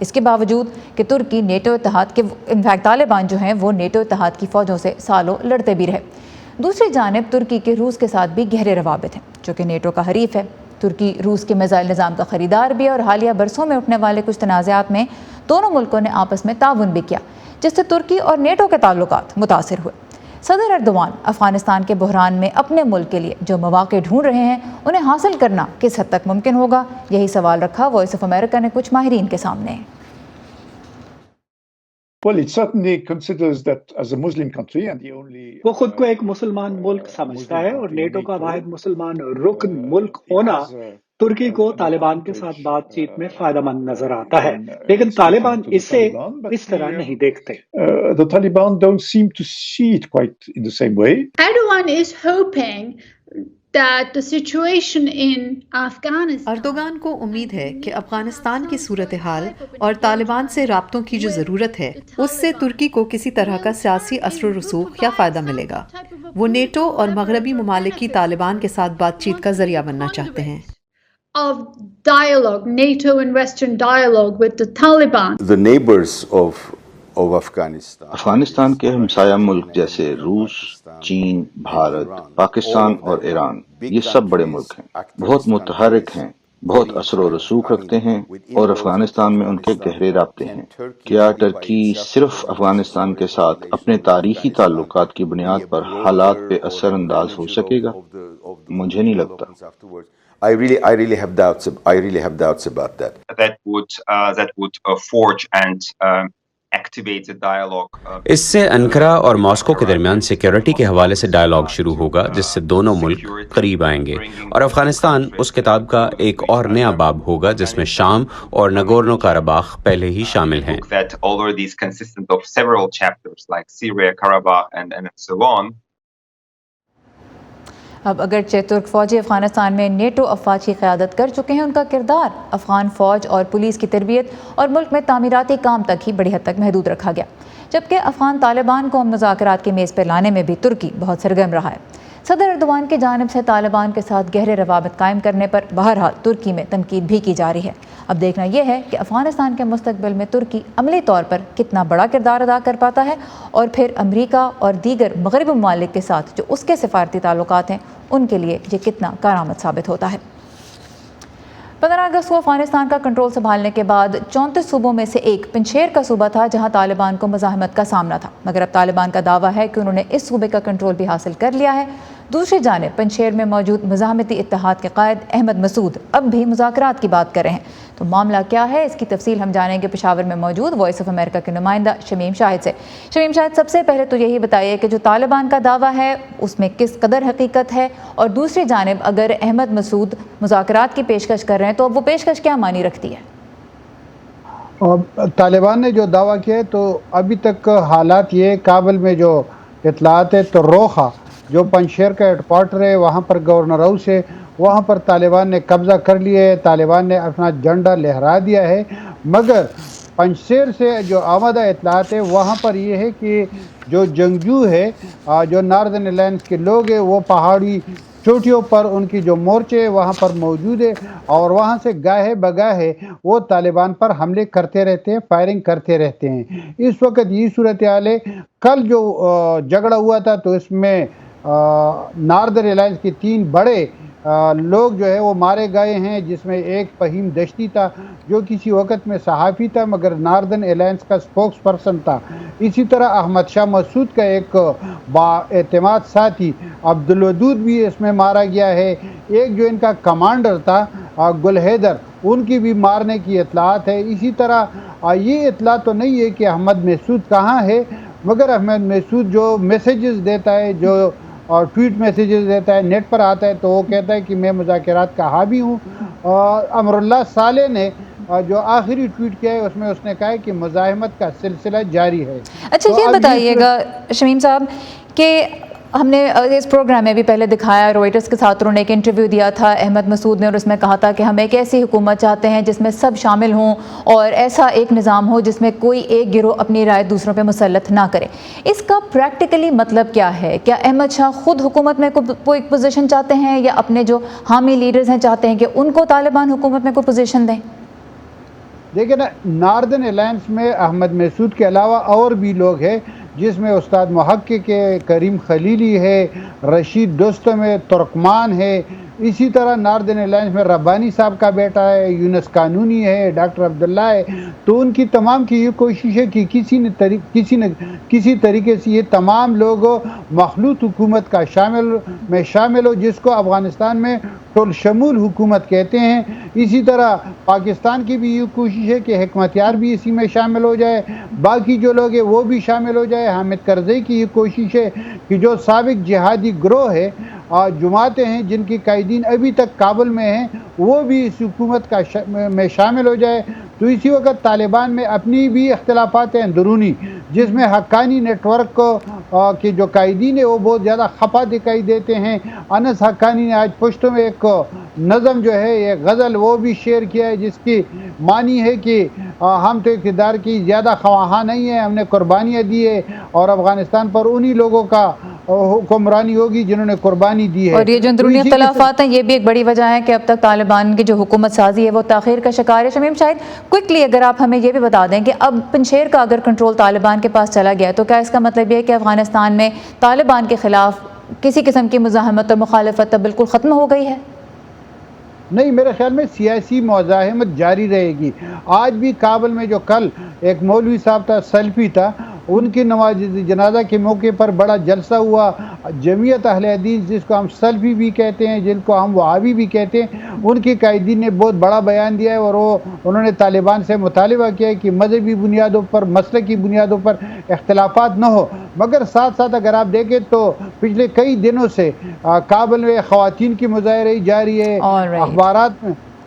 اس کے باوجود کہ ترکی نیٹو اتحاد کے انفیکٹ طالبان جو ہیں وہ نیٹو اتحاد کی فوجوں سے سالوں لڑتے بھی رہے۔ دوسری جانب ترکی کے روس کے ساتھ بھی گہرے روابط ہیں جو کہ نیٹو کا حریف ہے۔ ترکی روس کے میزائل نظام کا خریدار بھی ہے اور حالیہ برسوں میں اٹھنے والے کچھ تنازعات میں دونوں ملکوں نے آپس میں تعاون بھی کیا، جس سے ترکی اور نیٹو کے تعلقات متاثر ہوئے۔ صدر اردوان افغانستان کے بحران میں اپنے ملک کے لیے جو مواقع ڈھونڈ رہے ہیں انہیں حاصل کرنا کس حد تک ممکن ہوگا، یہی سوال رکھا وائس آف امریکہ نے کچھ ماہرین کے سامنے۔ وہ خود کو ایک مسلمان ملک سمجھتا ہے اور نیٹو کا واحد مسلمان رکن ملک ہونا ترکی کو طالبان کے ساتھ بات چیت میں فائدہ مند نظر آتا ہے، لیکن طالبان اسے اس طرح نہیں دیکھتے۔ Erdogan is hoping that the situation in Afghanistan Erdogan کو امید ہے کہ افغانستان کی صورتحال اور طالبان سے رابطوں کی جو ضرورت ہے اس سے ترکی کو کسی طرح کا سیاسی اثر و رسوخ یا فائدہ ملے گا۔ وہ نیٹو اور مغربی ممالک کی طالبان کے ساتھ بات چیت کا ذریعہ بننا چاہتے ہیں۔ of dialogue, NATO and Western dialogue with the Taliban. The neighbors of Afghanistan کے ہمسایہ ملک جیسے روس، چین، بھارت، پاکستان اور ایران، یہ سب بڑے ملک ہیں، بہت متحرک ہیں، بہت اثر و رسوخ رکھتے ہیں اور افغانستان میں ان کے گہرے رابطے ہیں۔ کیا ترکی صرف افغانستان کے ساتھ اپنے تاریخی تعلقات کی بنیاد پر حالات پہ اثر انداز ہو سکے گا؟ مجھے نہیں لگتا۔ I really have doubts about that. That would forge and activate the dialogue. اس سے انقرہ اور ماسکو کے درمیان سیکیورٹی کے حوالے سے ڈائلاگ شروع ہوگا جس سے دونوں ملک قریب آئیں گے، اور افغانستان اس کتاب کا ایک اور نیا باب ہوگا جس میں شام اور نگورنو کاراباخ پہلے ہی شامل ہیں۔ That already is consistent of several chapters like Syria, Karabakh and so on. اب اگرچہ ترک فوجی افغانستان میں نیٹو افواج کی قیادت کر چکے ہیں، ان کا کردار افغان فوج اور پولیس کی تربیت اور ملک میں تعمیراتی کام تک ہی بڑی حد تک محدود رکھا گیا، جبکہ افغان طالبان کو مذاکرات کی میز پہ لانے میں بھی ترکی بہت سرگرم رہا ہے۔ صدر اردوان کی جانب سے طالبان کے ساتھ گہرے روابط قائم کرنے پر بہرحال ترکی میں تنقید بھی کی جا رہی ہے۔ اب دیکھنا یہ ہے کہ افغانستان کے مستقبل میں ترکی عملی طور پر کتنا بڑا کردار ادا کر پاتا ہے، اور پھر امریکہ اور دیگر مغربی ممالک کے ساتھ جو اس کے سفارتی تعلقات ہیں ان کے لیے یہ کتنا کارآمد ثابت ہوتا ہے۔ 15 اگست کو افغانستان کا کنٹرول سنبھالنے کے بعد 34 صوبوں میں سے ایک پنچیر کا صوبہ تھا جہاں طالبان کو مزاحمت کا سامنا تھا، مگر اب طالبان کا دعویٰ ہے کہ انہوں نے اس صوبے کا کنٹرول بھی حاصل کر لیا ہے۔ دوسری جانب پنچیر میں موجود مزاحمتی اتحاد کے قائد احمد مسعود اب بھی مذاکرات کی بات کر رہے ہیں۔ تو معاملہ کیا ہے، اس کی تفصیل ہم جانیں گے پشاور میں موجود وائس آف امریکہ کے نمائندہ شمیم شاہد سے۔ شمیم شاہد، سب سے پہلے تو یہی بتائیے کہ جو طالبان کا دعویٰ ہے اس میں کس قدر حقیقت ہے، اور دوسری جانب اگر احمد مسعود مذاکرات کی پیشکش کر رہے ہیں تو اب وہ پیشکش کیا معنی رکھتی ہے؟ طالبان نے جو دعویٰ کیا تو ابھی تک حالات یہ کابل میں جو اطلاعات ہے تو روخا جو پنشیر کا ہیڈ کوارٹر ہے وہاں پر گورنر ہاؤس ہے، وہاں پر طالبان نے قبضہ کر لیا ہے، طالبان نے اپنا جھنڈا لہرا دیا ہے، مگر پنشیر سے جو آمدہ اطلاعات ہے وہاں پر یہ ہے کہ جو جنگجو ہے، جو ناردرن الائنس کے لوگ ہیں، وہ پہاڑی چوٹیوں پر ان کی جو مورچے وہاں پر موجود ہے اور وہاں سے گاہے بگاہے وہ طالبان پر حملے کرتے رہتے ہیں، فائرنگ کرتے رہتے ہیں۔ اس وقت یہ صورتحال ہے۔ کل جو جھگڑا ہوا تھا تو اس میں ناردرن الائنس کے 3 بڑے لوگ جو ہے وہ مارے گئے ہیں، جس میں ایک فہیم دشتی تھا جو کسی وقت میں صحافی تھا مگر ناردرن الائنس کا سپوکس پرسن تھا۔ اسی طرح احمد شاہ مسعود کا ایک با اعتماد ساتھی عبدالودود بھی اس میں مارا گیا ہے۔ ایک جو ان کا کمانڈر تھا گل حیدر، ان کی بھی مارنے کی اطلاعات ہے۔ اسی طرح یہ اطلاع تو نہیں ہے کہ احمد مسعود کہاں ہے، مگر احمد مسعود جو میسیجز دیتا ہے، جو ٹویٹ میسیجز دیتا ہے، نیٹ پر آتا ہے، تو وہ کہتا ہے کہ میں مذاکرات کا حامی ہوں۔ امر اللہ صالح نے جو آخری ٹویٹ کیا ہے اس میں اس نے کہا ہے کہ مزاحمت کا سلسلہ جاری ہے۔ اچھا، یہ بتائیے گا شمیم صاحب کہ ہم نے اس پروگرام میں بھی پہلے دکھایا، روئٹرز کے ساتھ انہوں نے ایک انٹرویو دیا تھا احمد مسعود نے، اور اس میں کہا تھا کہ ہم ایک ایسی حکومت چاہتے ہیں جس میں سب شامل ہوں اور ایسا ایک نظام ہو جس میں کوئی ایک گروہ اپنی رائے دوسروں پہ مسلط نہ کرے۔ اس کا پریکٹیکلی مطلب کیا ہے؟ کیا احمد شاہ خود حکومت میں کوئی پوزیشن چاہتے ہیں، یا اپنے جو حامی لیڈرز ہیں چاہتے ہیں کہ ان کو طالبان حکومت میں کوئی پوزیشن دیں؟ دیکھیں نا، ناردن الائنس میں احمد محسود کے علاوہ اور بھی لوگ ہیں، جس میں استاد محقق ہے، کریم خلیلی ہے، رشید دوستم ہے، ترکمان ہے. اسی طرح ناردن الائنس میں ربانی صاحب کا بیٹا ہے، یونس قانونی ہے، ڈاکٹر عبداللہ ہے. تو ان کی تمام کی یہ کوشش ہے کہ کسی طریقے سے یہ تمام لوگ مخلوط حکومت کا شامل ہو، جس کو افغانستان میں ٹول شمول حکومت کہتے ہیں. اسی طرح پاکستان کی بھی یہ کوشش ہے کہ حکمت یار بھی اسی میں شامل ہو جائے، باقی جو لوگ ہیں وہ بھی شامل ہو جائے. حامد کرزئی کی یہ کوشش ہے کہ جو سابق جہادی گروہ ہے، جماعتیں ہیں جن کی قائدین ابھی تک کابل میں ہیں، وہ بھی اس حکومت میں شامل ہو جائے. تو اسی وقت طالبان میں اپنی بھی اختلافات ہیں اندرونی، جس میں حقانی نیٹ ورک کے جو قائدین ہیں وہ بہت زیادہ خفا دکھائی دیتے ہیں. انس حقانی نے آج پشتوں میں ایک نظم جو ہے، یہ غزل، وہ بھی شیئر کیا ہے، جس کی معنی ہے کہ ہم تو اقتدار کی زیادہ خواہاں نہیں ہیں، ہم نے قربانیاں دی ہے اور افغانستان پر انہی لوگوں کا حکمرانی ہوگی جنہوں نے قربانی دی ہے. اور یہ جو اندرونی اختلافات ہیں، یہ بھی ایک بڑی وجہ ہے کہ اب تک طالبان کی جو حکومت سازی ہے وہ تاخیر کا شکار ہے. شمیم، شاید کوئکلی اگر آپ ہمیں یہ بھی بتا دیں کہ اب پنشیر کا اگر کنٹرول طالبان کے پاس چلا گیا تو کیا اس کا مطلب یہ ہے کہ افغانستان میں طالبان کے خلاف کسی قسم کی مزاحمت اور مخالفت اب بالکل ختم ہو گئی ہے؟ نہیں، میرے خیال میں سیاسی مزاحمت جاری رہے گی. آج بھی کابل میں جو کل ایک مولوی صاحب تھا، سلفی تھا، ان کی نماز جنازہ کے موقع پر بڑا جلسہ ہوا. جمعیت اہل حدیث، جس کو ہم سلفی بھی کہتے ہیں، جن کو ہم وہابی بھی کہتے ہیں، ان کی قائدین نے بہت بڑا بیان دیا ہے اور انہوں نے طالبان سے مطالبہ کیا ہے کہ مذہبی بنیادوں پر، مسلکی بنیادوں پر اختلافات نہ ہو. مگر ساتھ ساتھ اگر آپ دیکھیں تو پچھلے کئی دنوں سے کابل میں خواتین کی مظاہرے جاری ہے،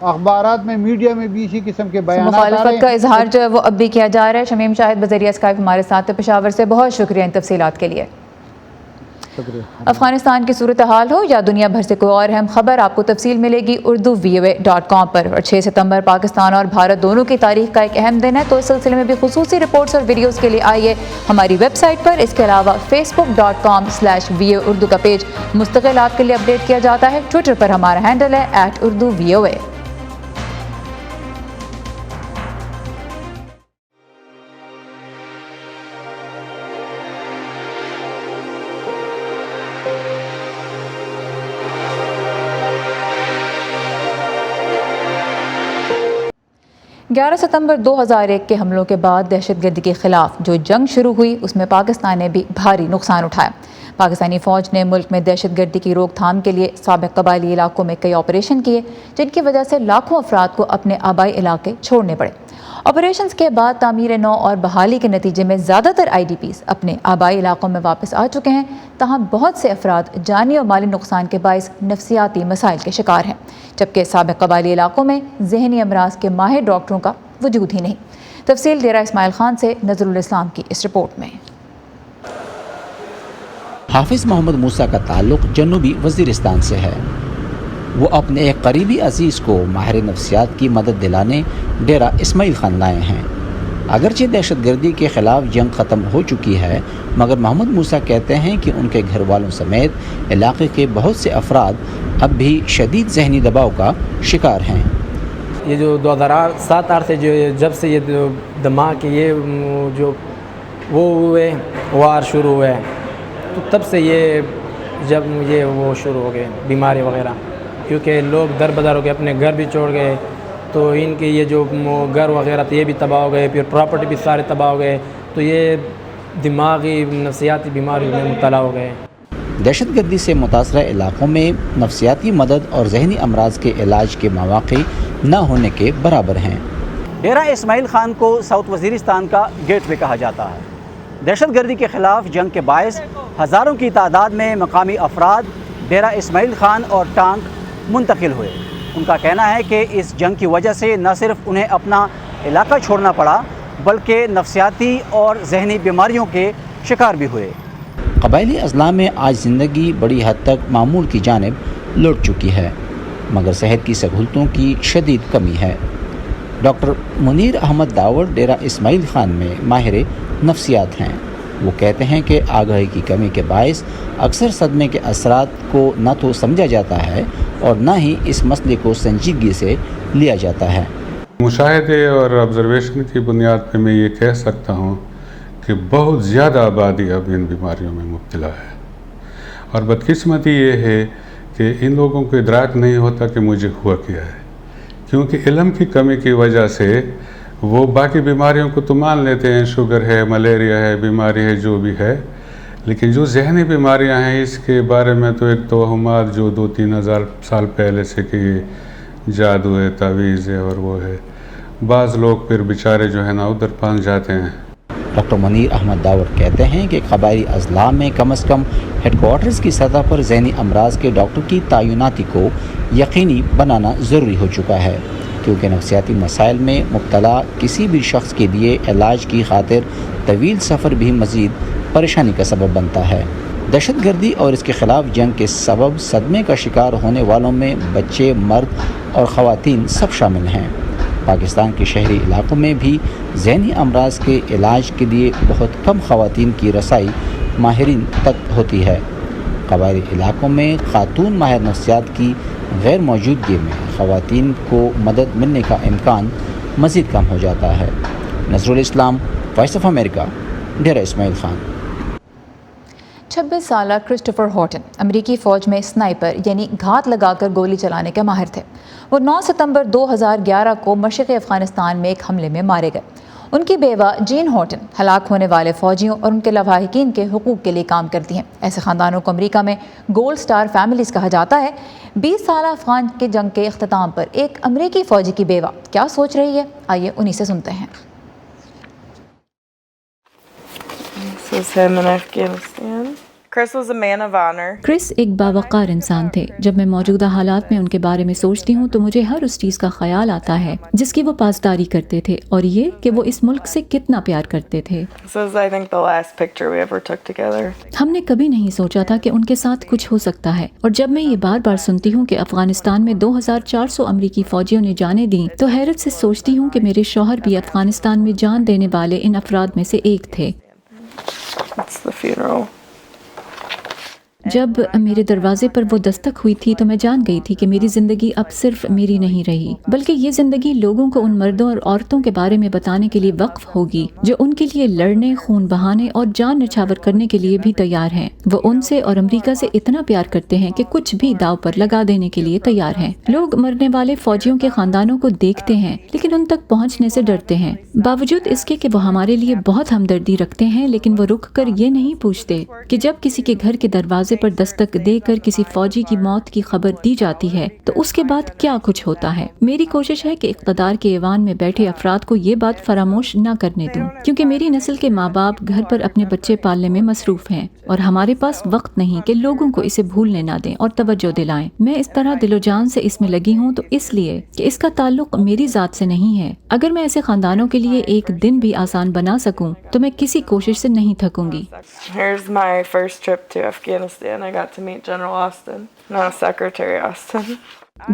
اخبارات میں، میڈیا میں بھی اسی قسم کے بیانات آ رہے ہیں. مخالفت کا اظہار جو ہے وہ اب بھی کیا جا رہا ہے. شمیم شاہد بذریعہ اسکائپ ہمارے ساتھ پشاور سے، بہت شکریہ ان تفصیلات کے لیے. افغانستان کی صورتحال ہو یا دنیا بھر سے کوئی اور اہم خبر، آپ کو تفصیل ملے گی urduvoa.com پر. اور 6 ستمبر پاکستان اور بھارت دونوں کی تاریخ کا ایک اہم دن ہے، تو اس سلسلے میں بھی خصوصی رپورٹس اور ویڈیوز کے لیے آئیے ہماری ویب سائٹ پر. اس کے علاوہ facebook.com/voa urdu کا پیج مستقل آپ کے لیے اپڈیٹ کیا جاتا ہے. ٹویٹر پر ہمارا ہینڈل ہے @urduvoa. گیارہ ستمبر 2001 کے حملوں کے بعد دہشت گردی کے خلاف جو جنگ شروع ہوئی، اس میں پاکستان نے بھی بھاری نقصان اٹھایا. پاکستانی فوج نے ملک میں دہشت گردی کی روک تھام کے لیے سابق قبائلی علاقوں میں کئی آپریشن کیے، جن کی وجہ سے لاکھوں افراد کو اپنے آبائی علاقے چھوڑنے پڑے. آپریشنز کے بعد تعمیر نو اور بحالی کے نتیجے میں زیادہ تر IDPs اپنے آبائی علاقوں میں واپس آ چکے ہیں، تاہم بہت سے افراد جانی اور مالی نقصان کے باعث نفسیاتی مسائل کے شکار ہیں، جبکہ سابق قبائلی علاقوں میں ذہنی امراض کے ماہر ڈاکٹروں کا وجود ہی نہیں. تفصیل ڈیرہ اسماعیل خان سے نظر الاسلام کی اس رپورٹ میں. حافظ محمد موسیٰ کا تعلق جنوبی وزیرستان سے ہے. وہ اپنے ایک قریبی عزیز کو ماہر نفسیات کی مدد دلانے ڈیرہ اسماعیل خان لائے ہیں. اگرچہ دہشت گردی کے خلاف جنگ ختم ہو چکی ہے، مگر محمد موسیٰ کہتے ہیں کہ ان کے گھر والوں سمیت علاقے کے بہت سے افراد اب بھی شدید ذہنی دباؤ کا شکار ہیں. یہ جو 2007 سے جب سے یہ دماغ کے یہ جو وہ ہوئے وار شروع ہوئے، تو تب سے یہ جب یہ وہ شروع ہو گئے بیماری وغیرہ، کیونکہ لوگ در بدر ہو گئے، اپنے گھر بھی چھوڑ گئے، تو ان کے یہ جو گھر وغیرہ تھے یہ بھی تباہ ہو گئے، پھر پراپرٹی بھی سارے تباہ ہو گئے، تو یہ دماغی نفسیاتی بیماریوں میں مبتلا ہو گئے. دہشت گردی سے متاثرہ علاقوں میں نفسیاتی مدد اور ذہنی امراض کے علاج کے مواقع نہ ہونے کے برابر ہیں. ڈیرہ اسماعیل خان کو ساؤتھ وزیرستان کا گیٹ وے کہا جاتا ہے. دہشت گردی کے خلاف جنگ کے باعث ہزاروں کی تعداد میں مقامی افراد ڈیرہ اسماعیل خان اور ٹانک منتقل ہوئے. ان کا کہنا ہے کہ اس جنگ کی وجہ سے نہ صرف انہیں اپنا علاقہ چھوڑنا پڑا، بلکہ نفسیاتی اور ذہنی بیماریوں کے شکار بھی ہوئے. قبائلی اضلاع میں آج زندگی بڑی حد تک معمول کی جانب لوٹ چکی ہے، مگر صحت کی سہولتوں کی شدید کمی ہے. ڈاکٹر منیر احمد داوڑ ڈیرہ اسماعیل خان میں ماہر نفسیات ہیں. وہ کہتے ہیں کہ آگاہی کی کمی کے باعث اکثر صدمے کے اثرات کو نہ تو سمجھا جاتا ہے اور نہ ہی اس مسئلے کو سنجیدگی سے لیا جاتا ہے. مشاہدے اور آبزرویشن کی بنیاد پہ میں یہ کہہ سکتا ہوں کہ بہت زیادہ آبادی اب ان بیماریوں میں مبتلا ہے، اور بدقسمتی یہ ہے کہ ان لوگوں کو ادراک نہیں ہوتا کہ مجھے ہوا کیا ہے، کیونکہ علم کی کمی کی وجہ سے وہ باقی بیماریوں کو تو مان لیتے ہیں، شوگر ہے، ملیریا ہے، بیماری ہے، جو بھی ہے، لیکن جو ذہنی بیماریاں ہیں اس کے بارے میں تو ایک توہمات جو 2-3 ہزار سال پہلے سے کہ یہ جادو ہے، تعویذ ہے اور وہ ہے، بعض لوگ پھر بیچارے جو ہے نا ادھر پھنس جاتے ہیں۔ ڈاکٹر منیر احمد داور کہتے ہیں کہ قبائلی اضلاع میں کم از کم ہیڈ کوارٹرز کی سطح پر ذہنی امراض کے ڈاکٹر کی تعیناتی کو یقینی بنانا ضروری ہو چکا ہے، کیونکہ نفسیاتی مسائل میں مبتلا کسی بھی شخص کے لیے علاج کی خاطر طویل سفر بھی مزید پریشانی کا سبب بنتا ہے۔ دہشت گردی اور اس کے خلاف جنگ کے سبب صدمے کا شکار ہونے والوں میں بچے، مرد اور خواتین سب شامل ہیں۔ پاکستان کے شہری علاقوں میں بھی ذہنی امراض کے علاج کے لیے بہت کم خواتین کی رسائی ماہرین تک ہوتی ہے۔ قبائلی علاقوں میں خاتون ماہر نفسیات کی غیر موجودگی میں خواتین کو مدد ملنے کا امکان مزید کم ہو جاتا ہے۔ نظر الاسلام، وائس آف امریکہ، ڈیرہ اسماعیل خان۔ 26 سالہ کرسٹوفر ہارٹن امریکی فوج میں سنائپر یعنی گھات لگا کر گولی چلانے کے ماہر تھے۔ وہ 9 ستمبر 2011 کو مشرقی افغانستان میں ایک حملے میں مارے گئے۔ ان کی بیوہ جین ہارٹن ہلاک ہونے والے فوجیوں اور ان کے لواحقین کے حقوق کے لیے کام کرتی ہیں۔ ایسے خاندانوں کو امریکہ میں گولڈ سٹار فیملیز کہا جاتا ہے۔ 20 سالہ افغان کے جنگ کے اختتام پر ایک امریکی فوجی کی بیوہ کیا سوچ رہی ہے، آئیے انہی سے سنتے ہیں۔ کرس ایک باوقار انسان تھے۔ جب میں موجودہ حالات میں ان کے بارے میں سوچتی ہوں تو مجھے ہر اس چیز کا خیال آتا ہے جس کی وہ پاسداری کرتے تھے، اور یہ کہ وہ اس ملک سے کتنا پیار کرتے تھے۔ ہم نے کبھی نہیں سوچا تھا کہ ان کے ساتھ کچھ ہو سکتا ہے، اور جب میں یہ بار بار سنتی ہوں کہ افغانستان میں 2400 امریکی فوجیوں نے جانیں دیں تو حیرت سے سوچتی ہوں کہ میرے شوہر بھی افغانستان میں جان دینے والے ان افراد میں سے ایک تھے۔ جب میرے دروازے پر وہ دستک ہوئی تھی تو میں جان گئی تھی کہ میری زندگی اب صرف میری نہیں رہی، بلکہ یہ زندگی لوگوں کو ان مردوں اور عورتوں کے بارے میں بتانے کے لیے وقف ہوگی جو ان کے لیے لڑنے، خون بہانے اور جان نچھاور کرنے کے لیے بھی تیار ہیں۔ وہ ان سے اور امریکہ سے اتنا پیار کرتے ہیں کہ کچھ بھی داؤ پر لگا دینے کے لیے تیار ہیں۔ لوگ مرنے والے فوجیوں کے خاندانوں کو دیکھتے ہیں لیکن ان تک پہنچنے سے ڈرتے ہیں، باوجود اس کے کہ وہ ہمارے لیے بہت ہمدردی رکھتے ہیں، لیکن وہ رک کر یہ نہیں پوچھتے کہ جب کسی کے گھر کے دروازے پر دستک دے کر کسی فوجی کی موت کی خبر دی جاتی ہے تو اس کے بعد کیا کچھ ہوتا ہے۔ میری کوشش ہے کہ اقتدار کے ایوان میں بیٹھے افراد کو یہ بات فراموش نہ کرنے دوں، کیونکہ میری نسل کے ماں باپ گھر پر اپنے بچے پالنے میں مصروف ہیں اور ہمارے پاس وقت نہیں کہ لوگوں کو اسے بھولنے نہ دیں اور توجہ دلائیں۔ میں اس طرح دل و جان سے اس میں لگی ہوں تو اس لیے کہ اس کا تعلق میری ذات سے نہیں ہے۔ اگر میں ایسے خاندانوں کے لیے ایک دن بھی آسان بنا سکوں تو میں کسی کوشش سے نہیں تھکوں گی۔ I got to meet General Austin, now Secretary Austin.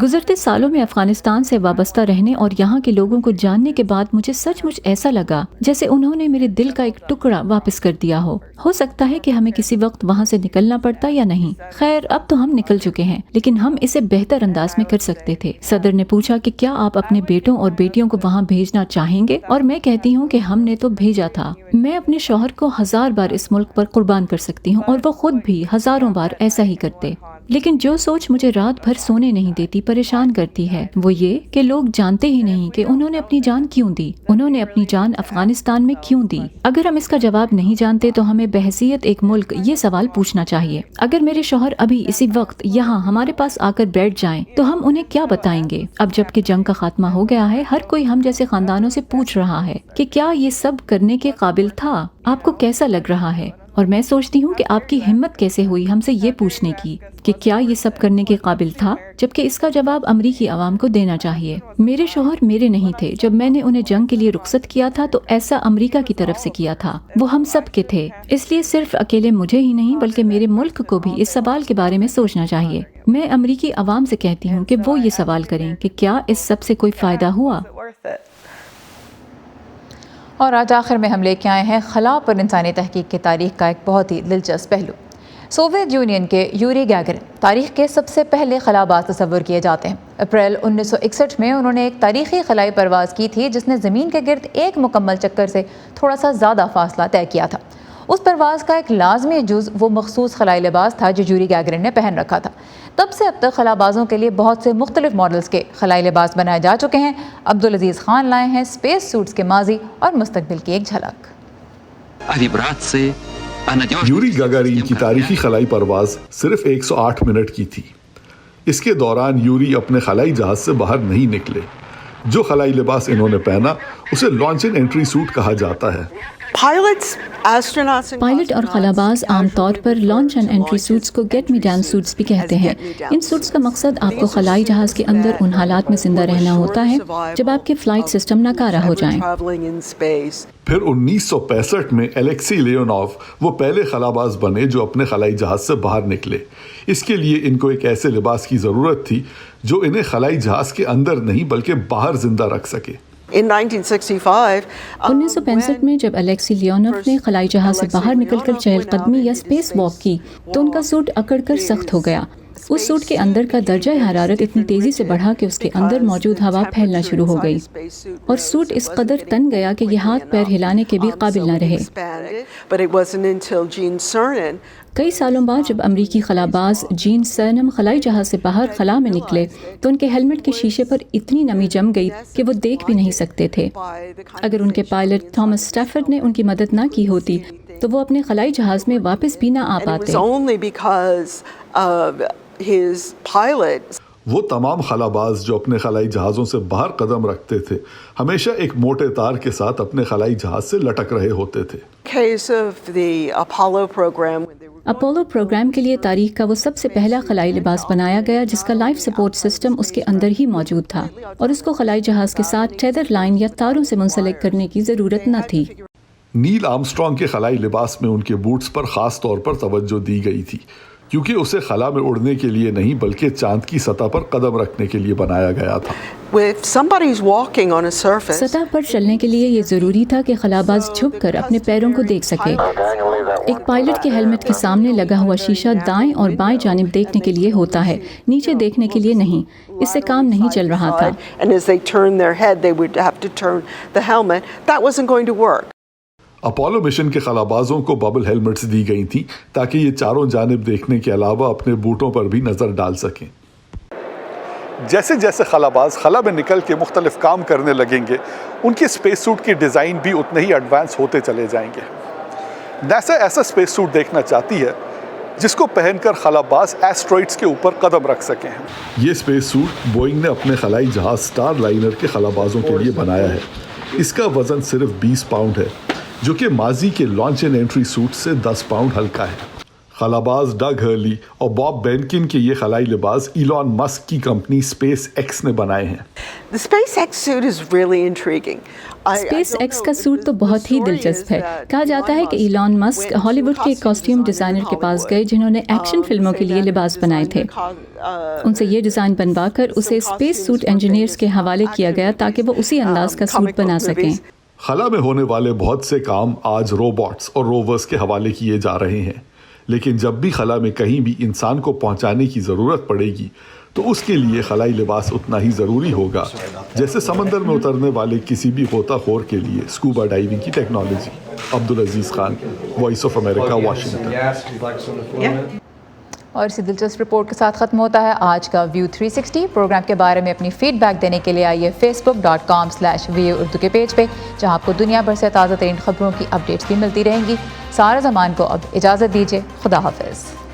گزرتے سالوں میں افغانستان سے وابستہ رہنے اور یہاں کے لوگوں کو جاننے کے بعد مجھے سچ مچ ایسا لگا جیسے انہوں نے میرے دل کا ایک ٹکڑا واپس کر دیا ہو سکتا ہے کہ ہمیں کسی وقت وہاں سے نکلنا پڑتا یا نہیں، خیر اب تو ہم نکل چکے ہیں، لیکن ہم اسے بہتر انداز میں کر سکتے تھے۔ صدر نے پوچھا کہ کیا آپ اپنے بیٹوں اور بیٹیوں کو وہاں بھیجنا چاہیں گے، اور میں کہتی ہوں کہ ہم نے تو بھیجا تھا۔ میں اپنے شوہر کو 1000 بار اس ملک پر قربان کر سکتی ہوں اور وہ خود بھی ہزاروں بار ایسا ہی کرتے، لیکن جو سوچ مجھے رات بھر سونے نہیں دیتی، پریشان کرتی ہے، وہ یہ کہ لوگ جانتے ہی نہیں کہ انہوں نے اپنی جان کیوں دی، انہوں نے اپنی جان افغانستان میں کیوں دی۔ اگر ہم اس کا جواب نہیں جانتے تو ہمیں بحیثیت ایک ملک یہ سوال پوچھنا چاہیے۔ اگر میرے شوہر ابھی اسی وقت یہاں ہمارے پاس آ کر بیٹھ جائیں تو ہم انہیں کیا بتائیں گے؟ اب جب کہ جنگ کا خاتمہ ہو گیا ہے، ہر کوئی ہم جیسے خاندانوں سے پوچھ رہا ہے کہ کیا یہ سب کرنے کے قابل تھا؟ آپ کو کیسا لگ رہا ہے؟ اور میں سوچتی ہوں کہ آپ کی ہمت کیسے ہوئی ہم سے یہ پوچھنے کی کہ کیا یہ سب کرنے کے قابل تھا، جبکہ اس کا جواب امریکی عوام کو دینا چاہیے۔ میرے شوہر میرے نہیں تھے۔ جب میں نے انہیں جنگ کے لیے رخصت کیا تھا تو ایسا امریکہ کی طرف سے کیا تھا، وہ ہم سب کے تھے۔ اس لیے صرف اکیلے مجھے ہی نہیں بلکہ میرے ملک کو بھی اس سوال کے بارے میں سوچنا چاہیے۔ میں امریکی عوام سے کہتی ہوں کہ وہ یہ سوال کریں کہ کیا اس سب سے کوئی فائدہ ہوا؟ اور آج آخر میں ہم لے کے آئے ہیں خلا پر انسانی تحقیق کی تاریخ کا ایک بہت ہی دلچسپ پہلو۔ سوویت یونین کے یوری گیگرن تاریخ کے سب سے پہلے خلاباز تصور کیے جاتے ہیں۔ اپریل 1961 میں انہوں نے ایک تاریخی خلائی پرواز کی تھی جس نے زمین کے گرد ایک مکمل چکر سے تھوڑا سا زیادہ فاصلہ طے کیا تھا۔ اس پرواز کا ایک لازمی جز وہ مخصوص خلائی لباس تھا جو یوری گیگرن نے پہن رکھا تھا۔ تب سے اب تک خلابازوں کے لیے بہت سے مختلف ماڈلز کے خلائی لباس بنائے جا چکے ہیں۔ عبدالعزیز خان لائے ہیں اسپیس سوٹس کے ماضی اور مستقبل کی ایک جھلک۔ یوری گاگارین کی تاریخی خلائی پرواز صرف 108 منٹ کی تھی۔ اس کے دوران یوری اپنے خلائی جہاز سے باہر نہیں نکلے۔ جو خلائی لباس انہوں نے پہنا اسے لانچ اینڈ انٹری سوٹ کہا جاتا ہے۔ پائلٹ اور خلاباز عام طور پر لانچ اینڈ انٹری سوٹس کو گیٹ می ڈاؤن سوٹس بھی کہتے ہیں۔ ان سوٹس کا مقصد آپ کو خلائی جہاز کے اندر ان حالات میں زندہ رہنا ہوتا ہے جب آپ کے فلائٹ سسٹم ناکارہ ہو جائیں۔ پھر 1965 میں الیکسی لیونوف وہ پہلے خلاباز بنے جو اپنے خلائی جہاز سے باہر نکلے۔ اس کے لیے ان کو ایک ایسے لباس کی ضرورت تھی جو انہیں خلائی جہاز کے اندر نہیں بلکہ باہر زندہ رکھ سکے۔ 1965 میں جب الیکسی لیونوف نے خلائی جہاز سے باہر نکل کر چہل قدمی یا اسپیس واک کی تو ان کا سوٹ اکڑ کر سخت ہو گیا۔ اس سوٹ کے اندر کا درجہ حرارت اتنی تیزی سے بڑھا کہ اس کے اندر موجود ہوا پھیلنا شروع ہو گئی اور سوٹ اس قدر تن گیا کہ یہ ہاتھ پیر ہلانے کے بھی قابل نہ رہے۔ کئی سالوں بعد جب امریکی خلاباز جین سرنم خلائی جہاز سے باہر خلا میں نکلے تو ان کے ہیلمٹ کے شیشے پر اتنی نمی جم گئی کہ وہ دیکھ بھی نہیں سکتے تھے۔ اگر ان کے پائلٹ تھامس اسٹیفرڈ نے ان کی مدد نہ کی ہوتی تو وہ اپنے خلائی جہاز میں واپس بھی نہ آ پاتے۔ وہ تمام خلاباز جو اپنے خلائی جہازوں سے باہر قدم رکھتے تھے ہمیشہ ایک موٹے تار کے ساتھ اپنے خلائی جہاز سے لٹک رہے ہوتے تھے۔ اپولو پروگرام کے لیے تاریخ کا وہ سب سے پہلا خلائی لباس بنایا گیا جس کا لائف سپورٹ سسٹم اس کے اندر ہی موجود تھا اور اس کو خلائی جہاز کے ساتھ ٹیدر لائن یا تاروں سے منسلک کرنے کی ضرورت نہ تھی۔ نیل آرمسٹرانگ کے خلائی لباس میں ان کے بوٹس پر خاص طور پر توجہ دی گئی تھی کیونکہ اسے خلا میں اڑنے کے لیے نہیں بلکہ چاند کی سطح پر قدم رکھنے کے لیے بنایا گیا تھا۔ سطح پر چلنے کے لیے یہ ضروری تھا کہ خلاباز جھک کر اپنے پیروں کو دیکھ سکے۔ ایک پائلٹ کے ہیلمٹ کے سامنے لگا ہوا شیشہ دائیں اور بائیں جانب دیکھنے کے لیے ہوتا ہے، نیچے دیکھنے کے لیے نہیں۔ اس سے کام نہیں چل رہا تھا۔ اپولو مشن کے خلابازوں کو ببل ہیلمٹس دی گئی تھیں تاکہ یہ چاروں جانب دیکھنے کے علاوہ اپنے بوٹوں پر بھی نظر ڈال سکیں۔ جیسے جیسے خلاباز خلا میں نکل کے مختلف کام کرنے لگیں گے ان کے اسپیس سوٹ کی ڈیزائن بھی اتنے ہی ایڈوانس ہوتے چلے جائیں گے۔ ناسا ایسا اسپیس سوٹ دیکھنا چاہتی ہے جس کو پہن کر خلاباز ایسٹرائڈز کے اوپر قدم رکھ سکیں۔ یہ اسپیس سوٹ بوئنگ نے اپنے خلائی جہاز سٹار لائنر کے خلابازوں کے لیے بنایا ہے۔ اس کا وزن صرف 20 پاؤنڈ ہے جو کہ ماضی کے لانچ اینڈ انٹری سوٹ سے 10 پاؤنڈ ہلکا ہے۔ خلاباز ڈگ ہرلی اور باب بینکن کے یہ خلائی لباس ایلون مسک کی کمپنی اسپیس ایکس نے بنائے ہیں۔ اسپیس ایکس کا سوٹ تو بہت ہی دلچسپ ہے۔ کہا جاتا ہے کہ ایلون مسک ہالی ووڈ کے کاسٹیوم ڈیزائنر کے پاس گئے جنہوں نے ایکشن فلموں کے لیے لباس بنائے تھے۔ ان سے یہ ڈیزائن بنوا کر اسے اسپیس سوٹ انجینئرز کے حوالے کیا گیا تاکہ وہ اسی انداز کا سوٹ بنا سکیں۔ خلا میں ہونے والے بہت سے کام آج روبوٹس اور روورز کے حوالے کیے جا رہے ہیں، لیکن جب بھی خلا میں کہیں بھی انسان کو پہنچانے کی ضرورت پڑے گی تو اس کے لیے خلائی لباس اتنا ہی ضروری ہوگا جیسے سمندر میں اترنے والے کسی بھی غوطہ خور کے لیے اسکوبا ڈائیونگ کی technology. Abdulaziz Khan, voice of America, Washington. اور اسی دلچسپ رپورٹ کے ساتھ ختم ہوتا ہے آج کا ویو 360۔ پروگرام کے بارے میں اپنی فیڈ بیک دینے کے لیے آئیے facebook.com/VO اردو کے پیج پہ جہاں آپ کو دنیا بھر سے تازہ ترین خبروں کی اپڈیٹس بھی ملتی رہیں گی۔ سارا زمان کو اب اجازت دیجیے، خدا حافظ۔